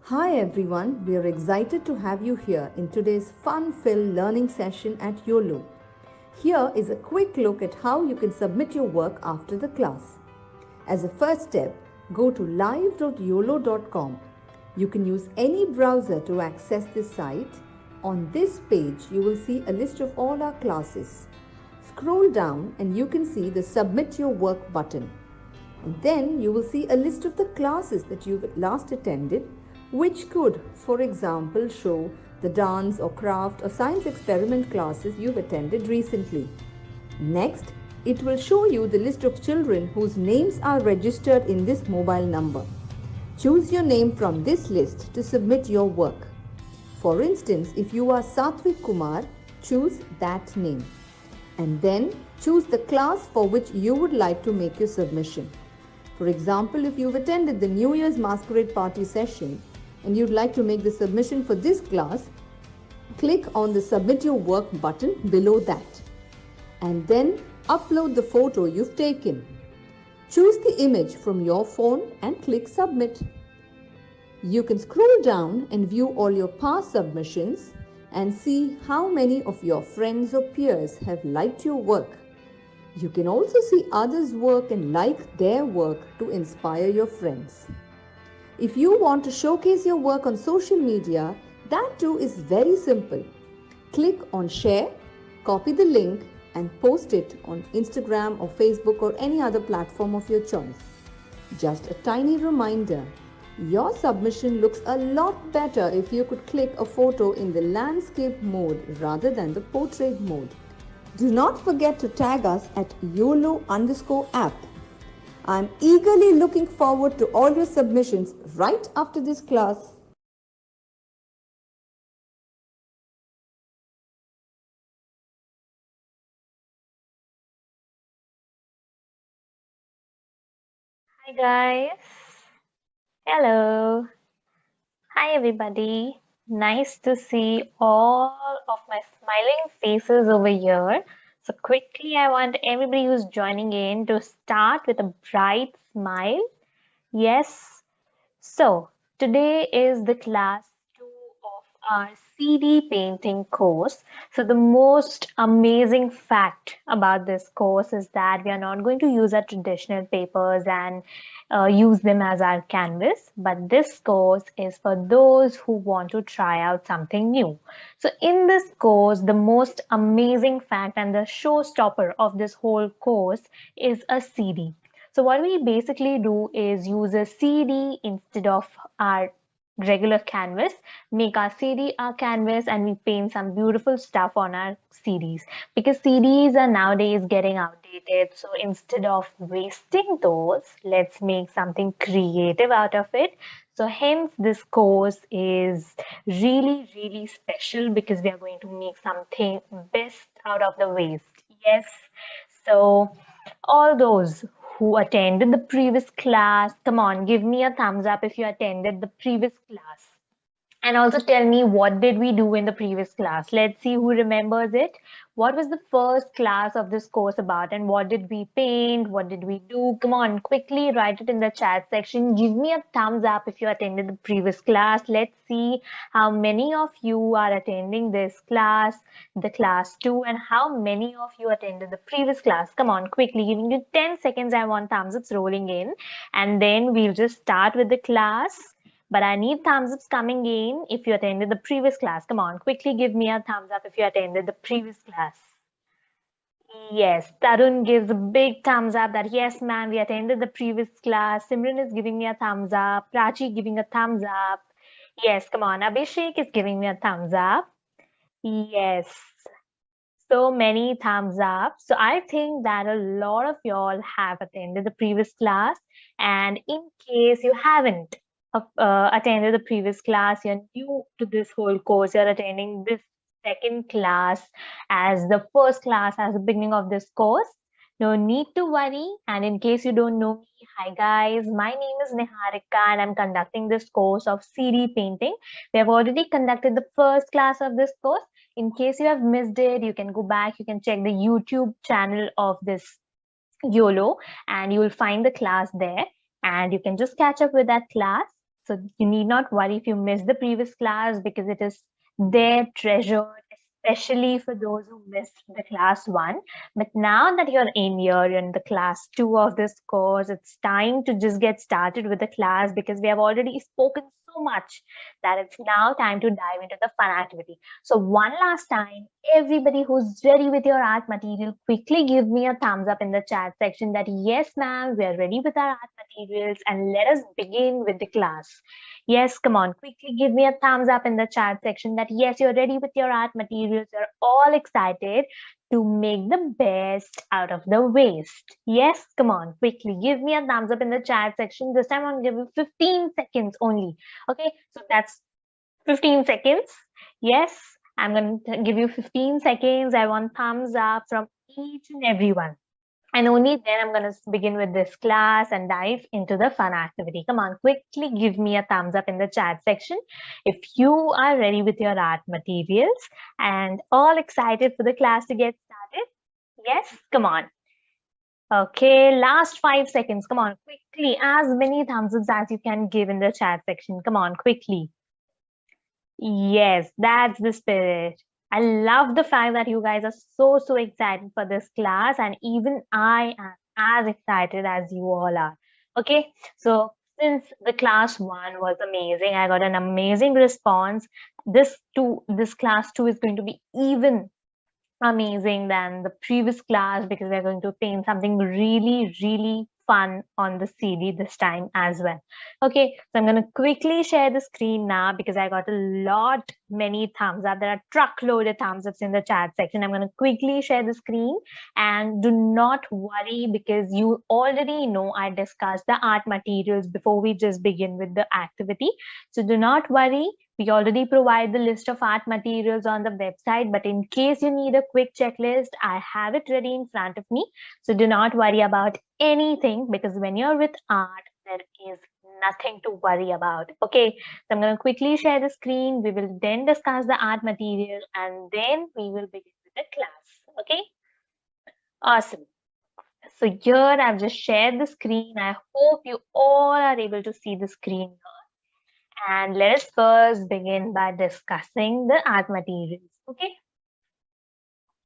Hi everyone, we are excited to have you here in today's fun-filled learning session at Uolo. Here is a quick look at how you can submit your work after the class. As a first step, go to live.uolo.com. You can use any browser to access this site. On this page, you will see a list of all our classes. Scroll down and you can see the Submit Your Work button. And then you will see a list of the classes that you've last attended, which could, for example, show the dance or craft or science experiment classes you've attended recently. Next, it will show you the list of children whose names are registered in this mobile number. Choose your name from this list to submit your work. For instance, if you are Satvik Kumar, choose that name. And then choose the class for which you would like to make your submission. For example, if you've attended the New Year's Masquerade Party session and you'd like to make the submission for this class, click on the Submit Your Work button below that. And then upload the photo you've taken. Choose the image from your phone and click Submit. You can scroll down and view all your past submissions and see how many of your friends or peers have liked your work. You can also see others' work and like their work to inspire your friends. If you want to showcase your work on social media, that too is very simple. Click on Share, copy the link and post it on Instagram or Facebook or any other platform of your choice. Just a tiny reminder, your submission looks a lot better if you could click a photo in the landscape mode rather than the portrait mode. Do not forget to tag us at YOLO_app. I'm eagerly looking forward to all your submissions right after this class. Hi guys. Hello. Hi everybody. Nice to see all of my smiling faces over here. So quickly I want everybody who's joining in to start with a bright smile. Yes. So today is the class 2 of our CD painting course. So the most amazing fact about this course is that we are not going to use our traditional papers and use them as our canvas, but this course is for those who want to try out something new. So in this course, the most amazing fact and the showstopper of this whole course is a CD. So what we basically do is use a CD instead of our regular canvas, make our CD our canvas, and we paint some beautiful stuff on our CDs, because CDs are nowadays getting outdated. So instead of wasting those, let's make something creative out of it. So hence this course is really, really special because we are going to make something best out of the waste. Yes. So all those who attended the previous class, come on, give me a thumbs up if you attended the previous class. And also tell me, what did we do in the previous class? Let's see who remembers it. What was the first class of this course about, and what did we paint? What did we do? Come on, quickly write it in the chat section. Give me a thumbs up if you attended the previous class. Let's see how many of you are attending this class, the class 2, and how many of you attended the previous class. Come on, quickly, giving you 10 seconds. I want thumbs ups rolling in, and then we'll just start with the class. But I need thumbs ups coming in if you attended the previous class. Come on, quickly give me a thumbs up if you attended the previous class. Yes, Tarun gives a big thumbs up that yes, ma'am, we attended the previous class. Simran is giving me a thumbs up. Prachi giving a thumbs up. Yes, come on. Abhishek is giving me a thumbs up. Yes, so many thumbs up. So I think that a lot of y'all have attended the previous class. And in case you haven't attended the previous class, you're new to this whole course, you're attending this second class as the first class, as the beginning of this course. No need to worry. And in case you don't know me, hi guys, my name is Niharika and I'm conducting this course of CD painting. We have already conducted the first class of this course. In case you have missed it, you can go back, you can check the YouTube channel of this YOLO and you will find the class there and you can just catch up with that class. So you need not worry if you missed the previous class, because it is there treasured, especially for those who missed the class 1. But now that you're you're in the class 2 of this course, it's time to just get started with the class, because we have already spoken so much that it's now time to dive into the fun activity. So one last time, everybody who's ready with your art material, quickly give me a thumbs up in the chat section that yes, ma'am, we are ready with our art materials, and let us begin with the class. Yes, come on, quickly give me a thumbs up in the chat section that yes, you're ready with your art materials. You're all excited to make the best out of the waste. Yes, come on, quickly give me a thumbs up in the chat section. This time I'm giving 15 seconds only. Okay, so that's 15 seconds. Yes, I'm going to give you 15 seconds. I want thumbs up from each and everyone. And only then I'm going to begin with this class and dive into the fun activity. Come on, quickly give me a thumbs up in the chat section if you are ready with your art materials and all excited for the class to get started. Yes, come on. Okay, last 5 seconds. Come on, quickly. As many thumbs ups as you can give in the chat section. Come on, quickly. Yes, that's the spirit. I love the fact that you guys are so excited for this class, and even I am as excited as you all are. Okay, so since the class 1 was amazing, I got an amazing response. This class 2 is going to be even amazing than the previous class, because we're going to paint something really fun on the CD this time as well. Okay, so I'm going to quickly share the screen now, because I got many thumbs up. There are truckloaded thumbs ups in the chat section. I'm going to quickly share the screen, and do not worry, because you already know I discussed the art materials before we just begin with the activity. So do not worry. We already provide the list of art materials on the website, but in case you need a quick checklist, I have it ready in front of me. So do not worry about anything, because when you're with art, there is nothing to worry about. Okay, so I'm going to quickly share the screen. We will then discuss the art material, and then we will begin with the class. Okay, awesome. So here I've just shared the screen. I hope you all are able to see the screen now. And let us first begin by discussing the art materials. Okay,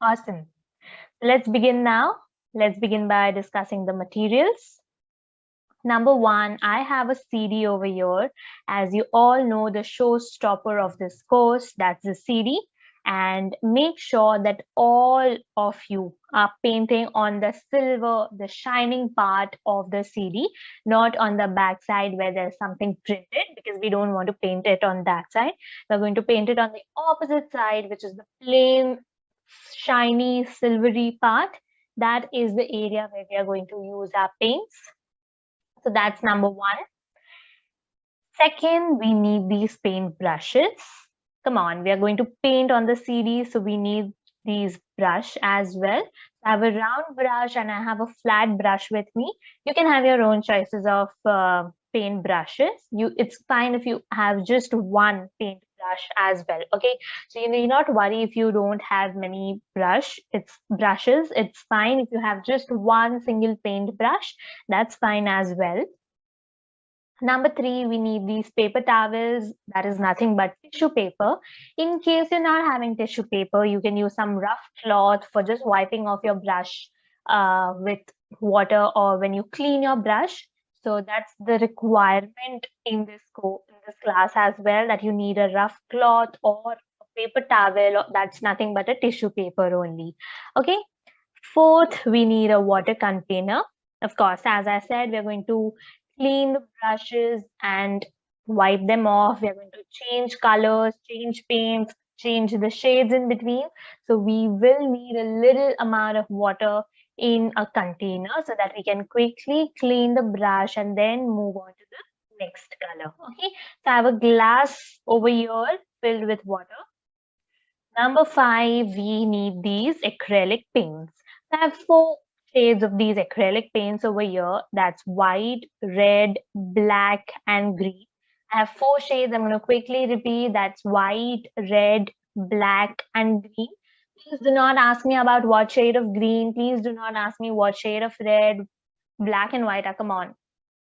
awesome. Let's begin now. Let's begin by discussing the materials. Number 1, I have a CD over here. As you all know, the showstopper of this course, that's the CD. And make sure that all of you are painting on the silver, the shining part of the CD, not on the back side where there's something printed, because we don't want to paint it on that side. We're going to paint it on the opposite side, which is the plain, shiny, silvery part. That is the area where we are going to use our paints. So that's number 1. Second, we need these paint brushes. Come on, we are going to paint on the CD, so we need these brush as well. I have a round brush and I have a flat brush with me. You can have your own choices of paint brushes. It's fine if you have just one paint brush as well. Okay, so you need not worry if you don't have many brushes. It's fine if you have just one single paint brush. That's fine as well. Number 3, we need these paper towels. That is nothing but tissue paper. In case you're not having tissue paper, you can use some rough cloth for just wiping off your brush with water, or when you clean your brush. So that's the requirement in this class as well, that you need a rough cloth or a paper towel. That's nothing but a tissue paper only. Okay. Fourth, we need a water container. Of course, as I said, we're going to clean the brushes and wipe them off. We're going to change colors, change paints, change the shades in between. So we will need a little amount of water in a container, so that we can quickly clean the brush and then move on to the next color. Okay, so I have a glass over here filled with water. Number 5, we need these acrylic paints. I have 4 shades of these acrylic paints over here. That's white, red, black, and green. I have 4 shades. I'm going to quickly repeat. That's white, red, black, and green. Please do not ask me about what shade of green. Please do not ask me what shade of red, black, and white are. Come on.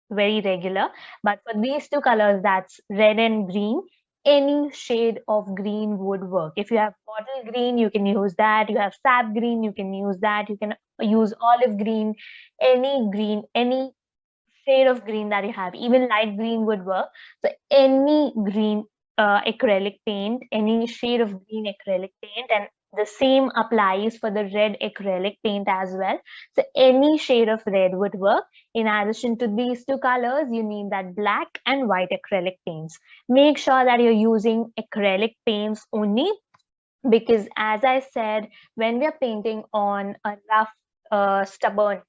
very regular. But for these two colors, that's red and green, any shade of green would work. If you have bottle green, you can use that. You have sap green, you can use that. You can use olive green, any shade of green that you have. Even light green would work. So any green acrylic paint, any shade of green acrylic paint, and the same applies for the red acrylic paint as well. So any shade of red would work. In addition to these two colors, you need that black and white acrylic paints. Make sure that you're using acrylic paints only, because as I said, when we are painting on a rough, stubborn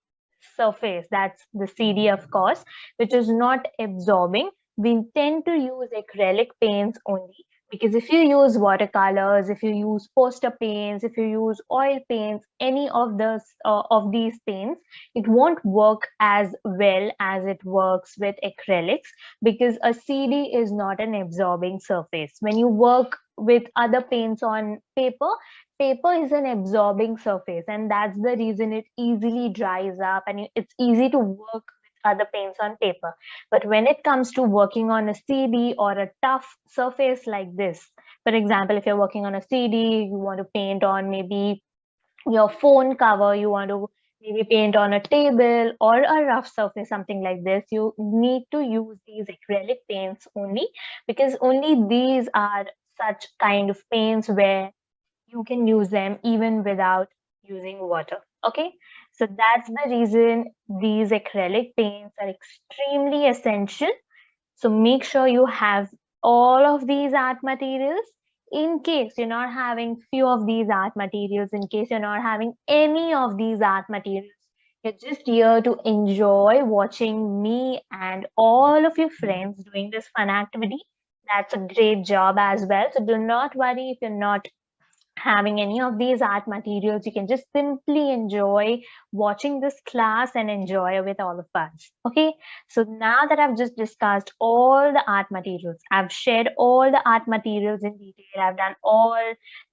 surface, that's the CD, of course, which is not absorbing, we tend to use acrylic paints only. Because if you use watercolors, if you use poster paints, if you use oil paints, any of these paints, it won't work as well as it works with acrylics, because a CD is not an absorbing surface. When you work with other paints on paper, paper is an absorbing surface, and that's the reason it easily dries up, and it's easy to work with other paints on paper. But when it comes to working on a CD or a tough surface like this, for example, if you're working on a CD, you want to paint on maybe your phone cover, you want to maybe paint on a table or a rough surface, something like this, you need to use these acrylic paints only, because only these are such kind of paints where you can use them even without using water. Okay, so that's the reason these acrylic paints are extremely essential. So make sure you have all of these art materials. In case you're not having few of these art materials, in case you're not having any of these art materials, you're just here to enjoy watching me and all of your friends doing this fun activity. That's a great job as well. So do not worry if you're not having any of these art materials. You can just simply enjoy watching this class and enjoy with all of us. Okay, so now that I've just discussed all the art materials, I've shared all the art materials in detail, I've done all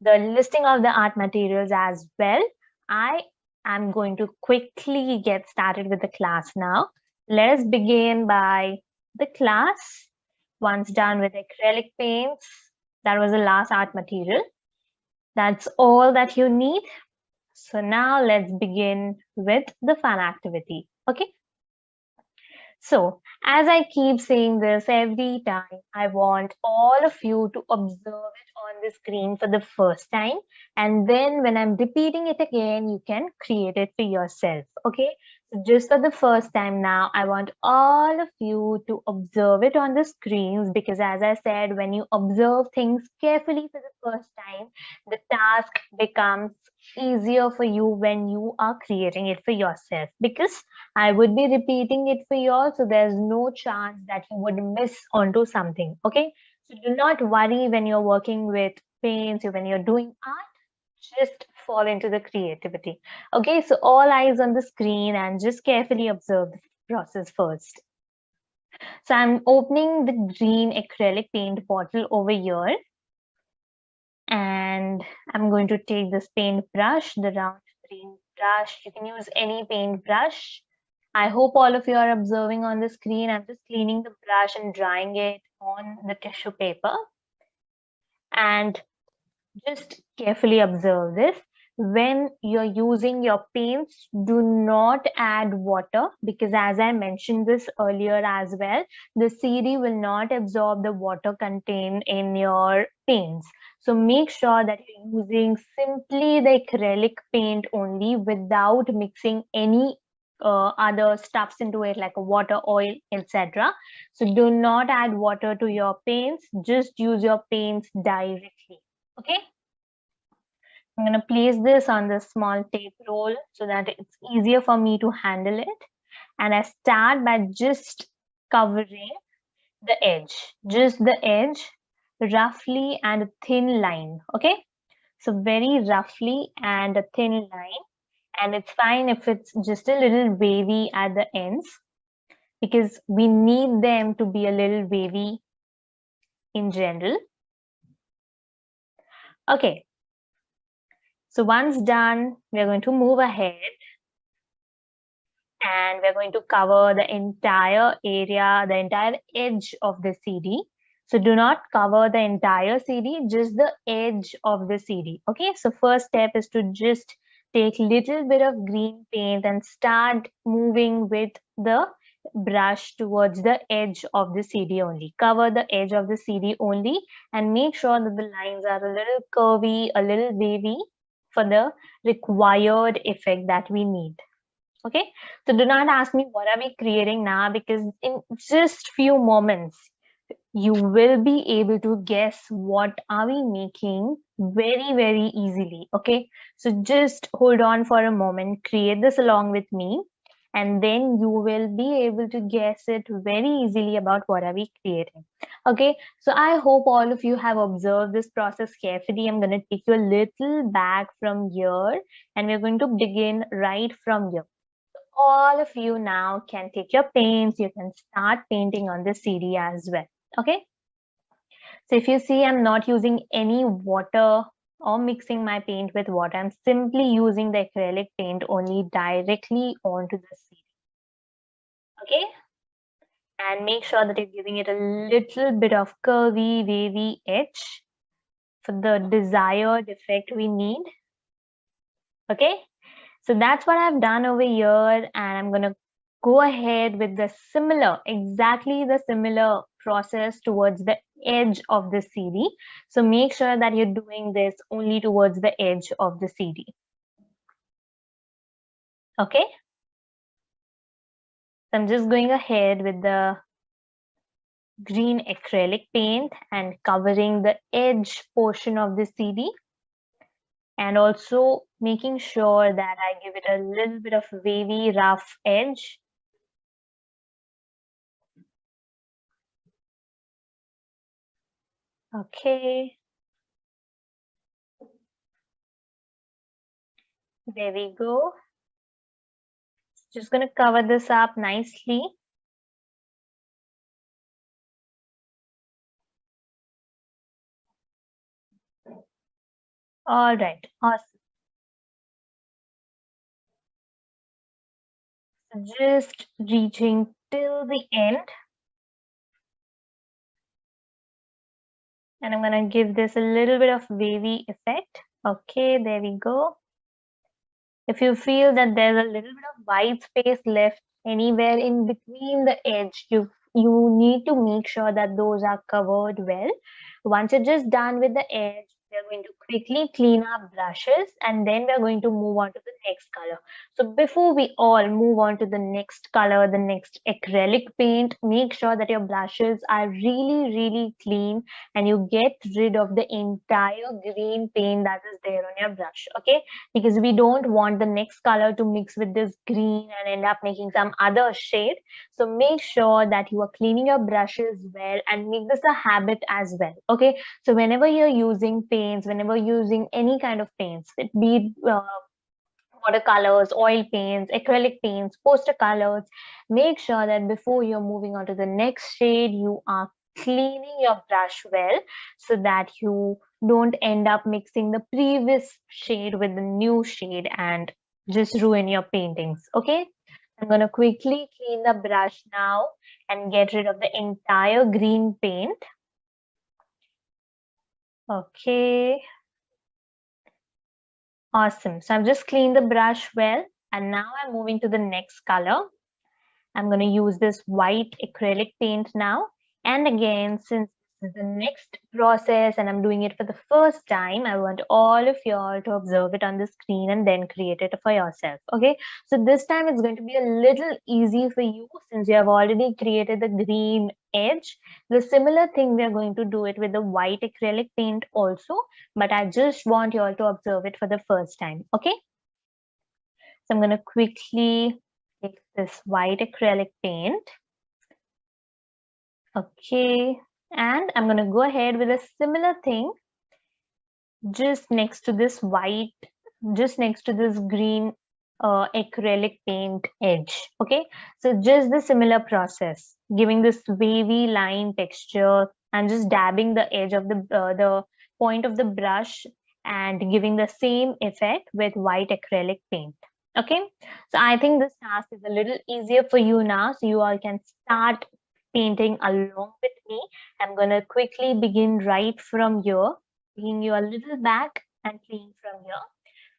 the listing of the art materials as well, I am going to quickly get started with the class now. Let us begin by the class. Once done with acrylic paints, that was the last art material. That's all that you need. So now let's begin with the fun activity. Okay. So as I keep saying this every time, I want all of you to observe it on the screen for the first time. And then when I'm repeating it again, you can create it for yourself. Okay. So just for the first time now, I want all of you to observe it on the screens, because as I said, when you observe things carefully for the first time, the task becomes easier for you when you are creating it for yourself, because I would be repeating it for you all, so there's no chance that you would miss onto something. Okay, so do not worry when you're working with paints or when you're doing art, just fall into the creativity. Okay, so all eyes on the screen and just carefully observe the process first. So I'm opening the green acrylic paint bottle over here, and I'm going to take this paint brush, the round green brush. You can use any paint brush. I hope all of you are observing on the screen. I'm just cleaning the brush and drying it on the tissue paper. And just carefully observe this. When you're using your paints, do not add water, because as I mentioned this earlier as well, the CD will not absorb the water contained in your paints. So make sure that you're using simply the acrylic paint only without mixing any other stuffs into it, like a water, oil, etc. So do not add water to your paints, just use your paints directly. Okay, I'm going to place this on the small tape roll so that it's easier for me to handle it. And I start by just covering the edge, just the edge, roughly, and a thin line. Okay, so very roughly and a thin line. And it's fine if it's just a little wavy at the ends, because we need them to be a little wavy in general. Okay, so once done, we're going to move ahead and we're going to cover the entire area, the entire edge of the CD. So do not cover the entire CD, just the edge of the CD. Okay, so first step is to just take little bit of green paint and start moving with the brush towards the edge of the CD only. Cover the edge of the CD only and make sure that the lines are a little curvy, a little wavy for the required effect that we need. Okay, so do not ask me what are we creating now, because in just few moments you will be able to guess what are we making very easily. Okay, so just hold on for a moment, create this along with me, and then you will be able to guess it very easily about what are we creating. Okay, so I hope all of you have observed this process carefully. I'm going to take you a little back from here and we're going to begin right from here. All of you now can take your paints, you can start painting on the CD as well. Okay, so if you see, I'm not using any water or mixing my paint with water. I'm simply using the acrylic paint only directly onto the CD. Okay, and make sure that you're giving it a little bit of curvy, wavy edge for the desired effect we need. Okay, so that's what I've done over here, and I'm going to go ahead with the similar, exactly the similar process towards the edge of the CD. So make sure that you're doing this only towards the edge of the CD. Okay. So I'm just going ahead with the green acrylic paint and covering the edge portion of the CD. And also making sure that I give it a little bit of wavy, rough edge. Okay. There we go. Just going to cover this up nicely. All right, awesome. So just reaching till the end. And I'm going to give this a little bit of wavy effect. Okay, there we go. If you feel that there's a little bit of white space left anywhere in between the edge, you need to make sure that those are covered well. Once you're just done with the edge, we're going to quickly clean our brushes and then we're going to move on to the next color. So before we all move on to the next color, the next acrylic paint, make sure that your brushes are really clean and you get rid of the entire green paint that is there on your brush. Okay, because we don't want the next color to mix with this green and end up making some other shade. So make sure that you are cleaning your brushes well and make this a habit as well. Okay, so whenever you're using paints, whenever you're using any kind of paints, it be watercolors, oil paints, acrylic paints, poster colors, make sure that before you're moving on to the next shade, you are cleaning your brush well so that you don't end up mixing the previous shade with the new shade and just ruin your paintings. Okay, I'm going to quickly clean the brush now and get rid of the entire green paint. Okay, awesome. So I've just cleaned the brush well and now I'm moving to the next color. I'm going to use this white acrylic paint now. And again, since this is the next process and I'm doing it for the first time, I want all of y'all to observe it on the screen and then create it for yourself. Okay, so this time it's going to be a little easy for you since you have already created the green edge. The similar thing, we are going to do it with the white acrylic paint also, but I just want you all to observe it for the first time. Okay, so I'm going to quickly take this white acrylic paint. Okay, and I'm going to go ahead with a similar thing just next to this white, just next to this green acrylic paint edge. Okay, so just the similar process, giving this wavy line texture and just dabbing the edge of the point of the brush and giving the same effect with white acrylic paint. Okay, so I think this task is a little easier for you now, so you all can start painting along with me. I'm going to quickly begin right from here, taking you a little back and playing from here.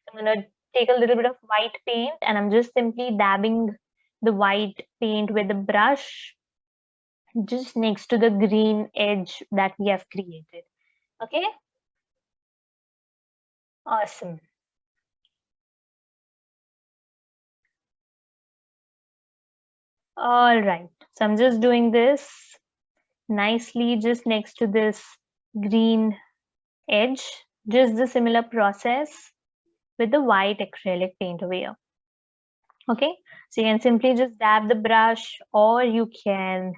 I'm going to take a little bit of white paint and I'm just simply dabbing the white paint with the brush just next to the green edge that we have created. Okay, awesome. All right, so I'm just doing this nicely just next to this green edge, just the similar process with the white acrylic paint over here. Okay, so you can simply just dab the brush or you can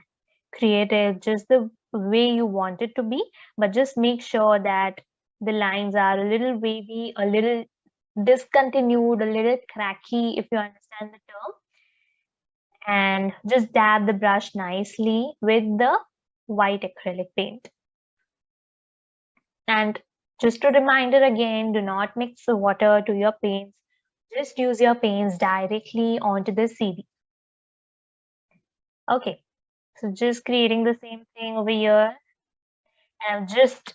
create it just the way you want it to be, but just make sure that the lines are a little wavy, a little discontinued, a little cracky, if you understand the term, and just dab the brush nicely with the white acrylic paint. And just a reminder again, do not mix the water to your paints. Just use your paints directly onto the CD. Okay, so just creating the same thing over here. And I've just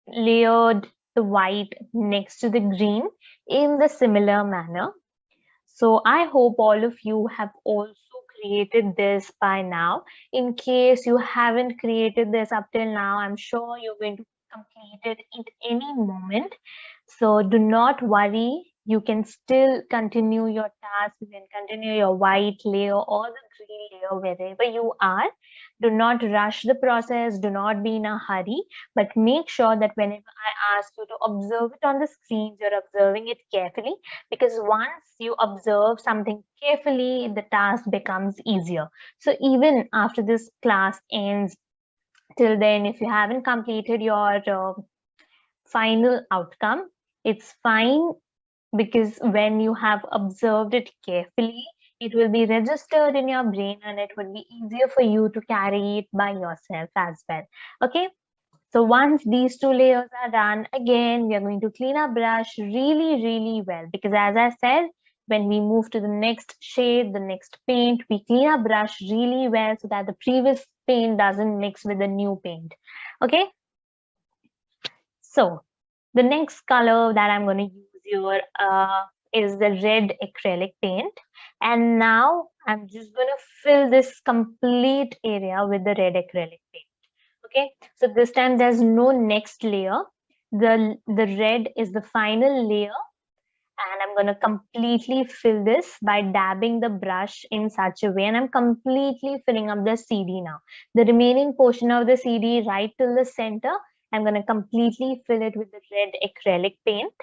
layered the white next to the green in the similar manner. So I hope all of you have also created this by now. In case you haven't created this up till now, I'm sure you're going to complete it at any moment. So do not worry. You can still continue your task. You can continue your white layer or the green layer wherever you are. Do not rush the process. Do not be in a hurry, but make sure that whenever I ask you to observe it on the screens, you're observing it carefully, because once you observe something carefully, the task becomes easier. So even after this class ends, till then, if you haven't completed your final outcome, it's fine, because when you have observed it carefully, it will be registered in your brain and it will be easier for you to carry it by yourself as well. Okay, so once these two layers are done, again, we are going to clean our brush really, really well, because as I said, when we move to the next shade, the next paint, we clean our brush really well so that the previous paint doesn't mix with the new paint. Okay, so the next color that I'm going to use here is the red acrylic paint. And now I'm just going to fill this complete area with the red acrylic paint. Okay, so this time there's no next layer. The red is the final layer, and I'm going to completely fill this by dabbing the brush in such a way, and I'm completely filling up the CD now. The remaining portion of the CD right till the center, I'm going to completely fill it with the red acrylic paint.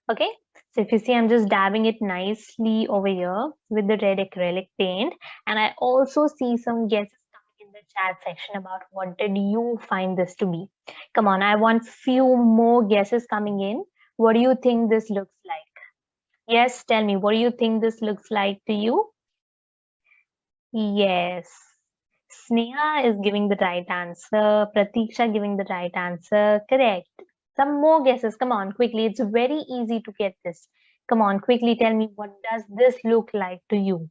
Okay, so if you see, I'm just dabbing it nicely over here with the red acrylic paint, and I also see some guesses coming in the chat section about what did you find this to be. Come on, I want few more guesses coming in. What do you think this looks like? Yes, tell me, what do you think this looks like to you? Yes, Sneha is giving the right answer. Pratiksha giving the right answer. Correct. Some more guesses. Come on, quickly. It's very easy to get this. Come on, quickly tell me, what does this look like to you?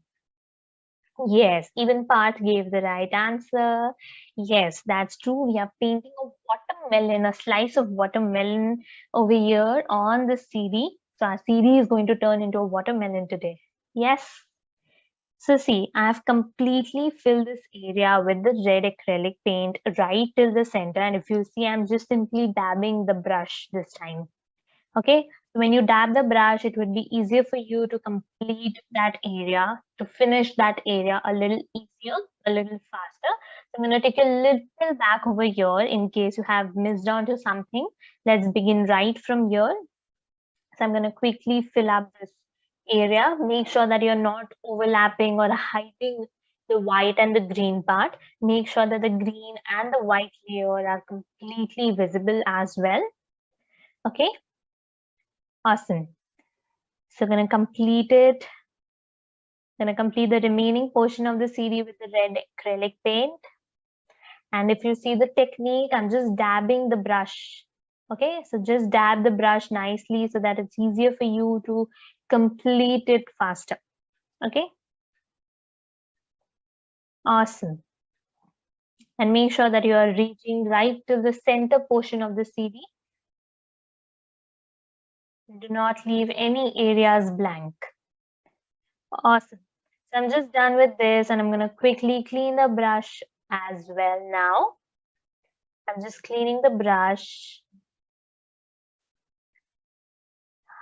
Yes, even Parth gave the right answer. Yes, that's true. We are painting a watermelon, a slice of watermelon over here on the CD. So our CD is going to turn into a watermelon today. Yes. So see, I've completely filled this area with the red acrylic paint right till the center. And if you see, I'm just simply dabbing the brush this time. Okay, so when you dab the brush, it would be easier for you to complete that area, to finish that area a little easier, a little faster. So I'm going to take a little back over here in case you have missed on to something. Let's begin right from here. So I'm going to quickly fill up this area. Make sure that you're not overlapping or hiding the white and the green part. Make sure that the green and the white layer are completely visible as well. Okay, awesome. So I'm going to complete it. Going to complete the remaining portion of the CD with the red acrylic paint. And if you see the technique, I'm just dabbing the brush Okay, so just dab the brush nicely so that it's easier for you to complete it faster. Okay, awesome. And make sure that you are reaching right to the center portion of the CD. Do not leave any areas blank. Awesome. So I'm just done with this and I'm going to quickly clean the brush as well now. I'm just cleaning the brush.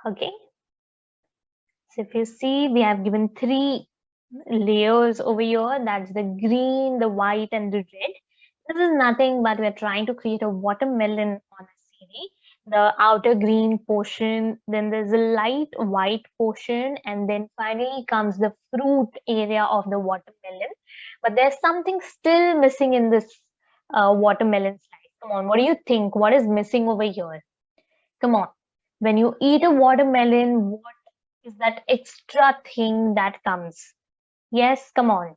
Okay. So if you see, we have given 3 layers over here. That's the green, the white, and the red. This is nothing but we're trying to create a watermelon on a CD. The outer green portion, then there's a light white portion, and then finally comes the fruit area of the watermelon. But there's something still missing in this watermelon slice. Come on, what do you think? What is missing over here? Come on. When you eat a watermelon, what is that extra thing that comes? Yes, come on.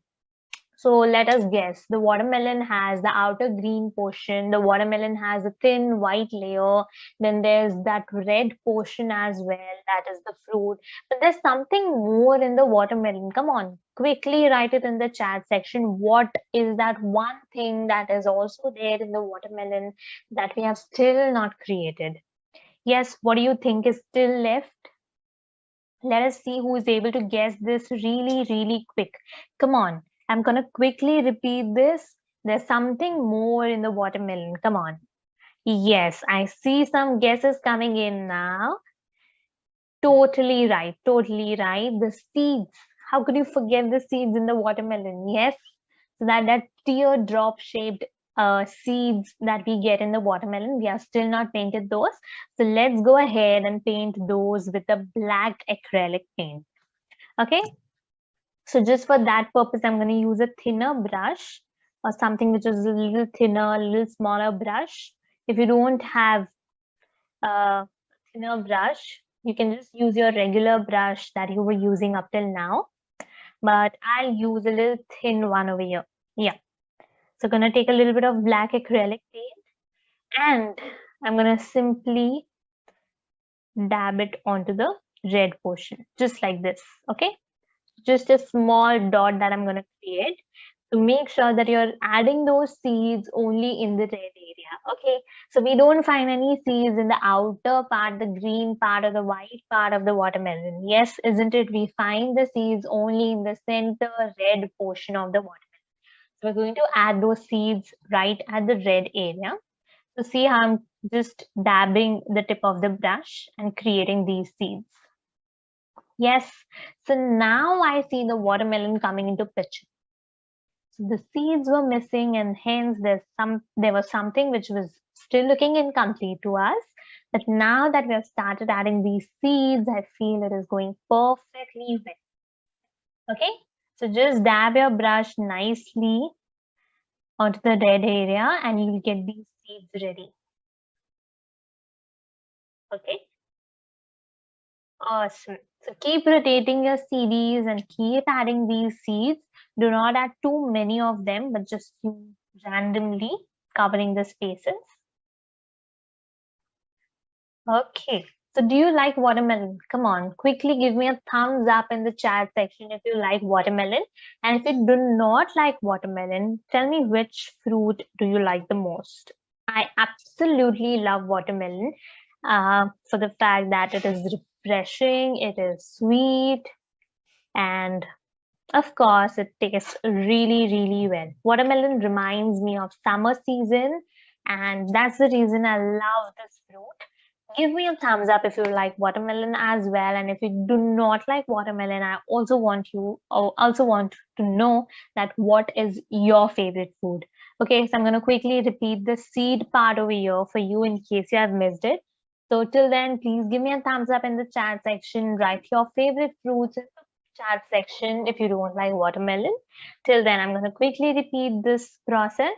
So let us guess. The watermelon has the outer green portion. The watermelon has a thin white layer. Then there's that red portion as well. That is the fruit. But there's something more in the watermelon. Come on, quickly write it in the chat section. What is that one thing that is also there in the watermelon that we have still not created? Yes, what do you think is still left? Let us see who is able to guess this really, really quick. Come on, I'm gonna quickly repeat this. There's something more in the watermelon. Come on. Yes, I see some guesses coming in now. Totally right, totally right. The seeds. How could you forget the seeds in the watermelon? Yes, so that teardrop shaped seeds that we get in the watermelon, we have still not painted those. So let's go ahead and paint those with a black acrylic paint. Okay, so just for that purpose, I'm going to use a thinner brush or something which is a little thinner, a little smaller brush. If you don't have a thinner brush, you can just use your regular brush that you were using up till now. But I'll use a little thin one over here. Yeah. So I'm going to take a little bit of black acrylic paint and I'm going to simply dab it onto the red portion, just like this. Okay. Just a small dot that I'm going to create. So make sure that you're adding those seeds only in the red area. Okay, so we don't find any seeds in the outer part, the green part or the white part of the watermelon. Yes, isn't it? We find the seeds only in the center red portion of the watermelon. So we're going to add those seeds right at the red area. So see how I'm just dabbing the tip of the brush and creating these seeds. Yes, so now I see the watermelon coming into picture. So the seeds were missing and hence there was something which was still looking incomplete to us. But now that we have started adding these seeds, I feel it is going perfectly well. Okay, so just dab your brush nicely onto the red area and you'll get these seeds ready. Okay, awesome. So keep rotating your CDs and keep adding these seeds. Do not add too many of them, but just randomly covering the spaces. Okay. So do you like watermelon? Come on, quickly give me a thumbs up in the chat section if you like watermelon. And if you do not like watermelon, tell me which fruit do you like the most? I absolutely love watermelon for the fact that it is refreshing, it is sweet, and of course, it tastes really, really well. Watermelon reminds me of summer season, and that's the reason I love this fruit. Give me a thumbs up if you like watermelon as well, and if you do not like watermelon, I also want to know that what is your favorite food. Okay, so I'm gonna quickly repeat the seed part over here for you in case you have missed it. So till then, please give me a thumbs up in the chat section. Write your favorite fruits in the chat section if you don't like watermelon. Till then, I'm going to quickly repeat this process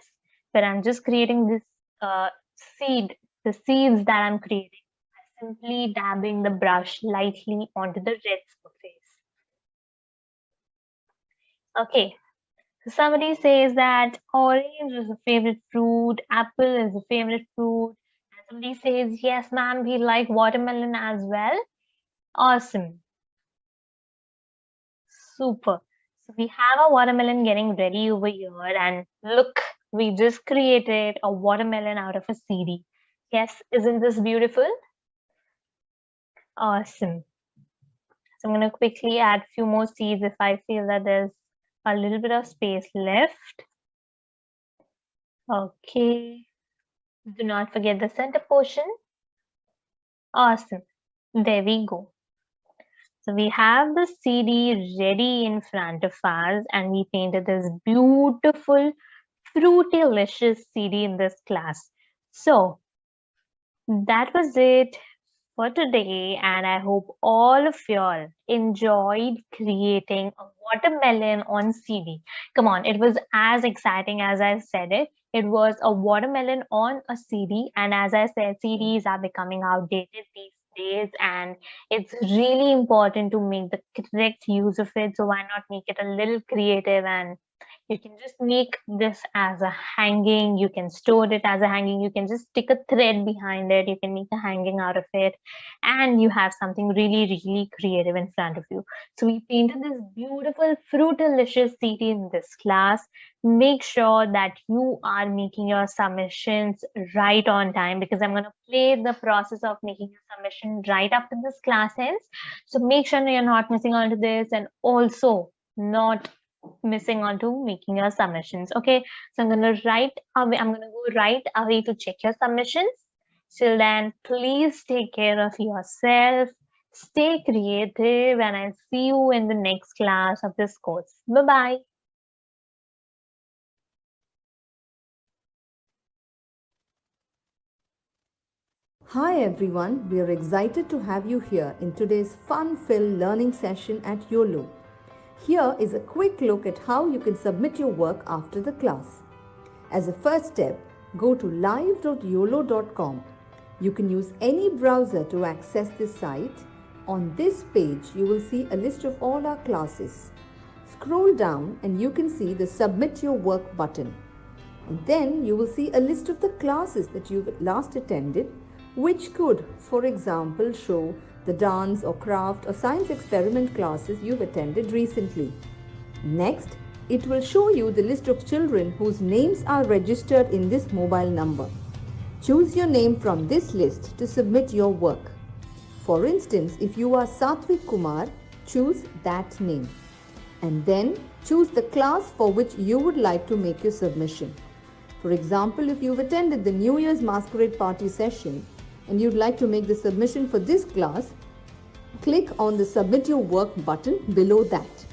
where I'm just creating this the seeds that I'm creating by simply dabbing the brush lightly onto the red surface. Okay, so somebody says that orange is a favorite fruit, apple is a favorite fruit, and Somebody says, yes, ma'am, we like watermelon as well. Awesome. Super. So we have a watermelon getting ready over here, and look, we just created a watermelon out of a CD. Yes, isn't this beautiful? Awesome. So I'm going to quickly add a few more seeds if I feel that there's a little bit of space left. Okay. Do not forget the center portion. Awesome. There we go. So we have the CD ready in front of us, and we painted this beautiful Frutilicious CD in this class. So that was it for today, and I hope all of y'all enjoyed creating a watermelon on CD. Come on, it was as exciting as I said it. It was a watermelon on a CD, and as I said, CDs are becoming outdated these days, and it's really important to make the correct use of it. So why not make it a little creative, and you can just make this as a hanging, you can store it as a hanging, you can just stick a thread behind it, you can make a hanging out of it, and you have something really, really creative in front of you. So we painted this beautiful Frutilicious CD in this class. Make sure that you are making your submissions right on time, because I'm going to play the process of making your submission right after this class ends. So make sure you're not missing on to this, and also not missing on to making your submissions. Okay, so I'm gonna go right away to check your submissions. Till then, please take care of yourself, stay creative, and I'll see you in the next class of this course. Bye bye. Hi everyone, we are excited to have you here in today's fun-filled learning session at Uolo. Here is a quick look at how you can submit your work after the class. As a first step, go to live.uolo.com. You can use any browser to access this site. On this page, you will see a list of all our classes. Scroll down and you can see the Submit Your Work button. And then you will see a list of the classes that you've last attended, which could, for example, show the dance or craft or science experiment classes you've attended recently. Next, it will show you the list of children whose names are registered in this mobile number. Choose your name from this list to submit your work. For instance, if you are Satvik Kumar, choose that name. And then choose the class for which you would like to make your submission. For example, if you've attended the New Year's Masquerade Party session and you'd like to make the submission for this class, click on the Submit Your Work button below that.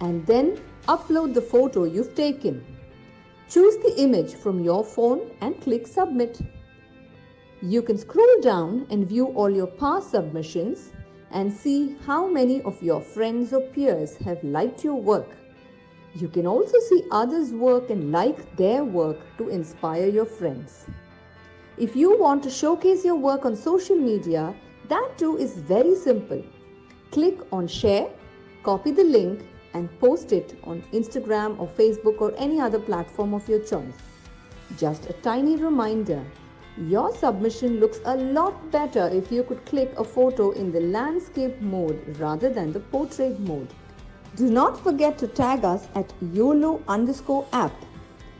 And then upload the photo you've taken. Choose the image from your phone and click Submit. You can scroll down and view all your past submissions and see how many of your friends or peers have liked your work. You can also see others' work and like their work to inspire your friends. If you want to showcase your work on social media, that too is very simple. Click on Share, copy the link and post it on Instagram or Facebook or any other platform of your choice. Just a tiny reminder, your submission looks a lot better if you could click a photo in the landscape mode rather than the portrait mode. Do not forget to tag us at Uolo_app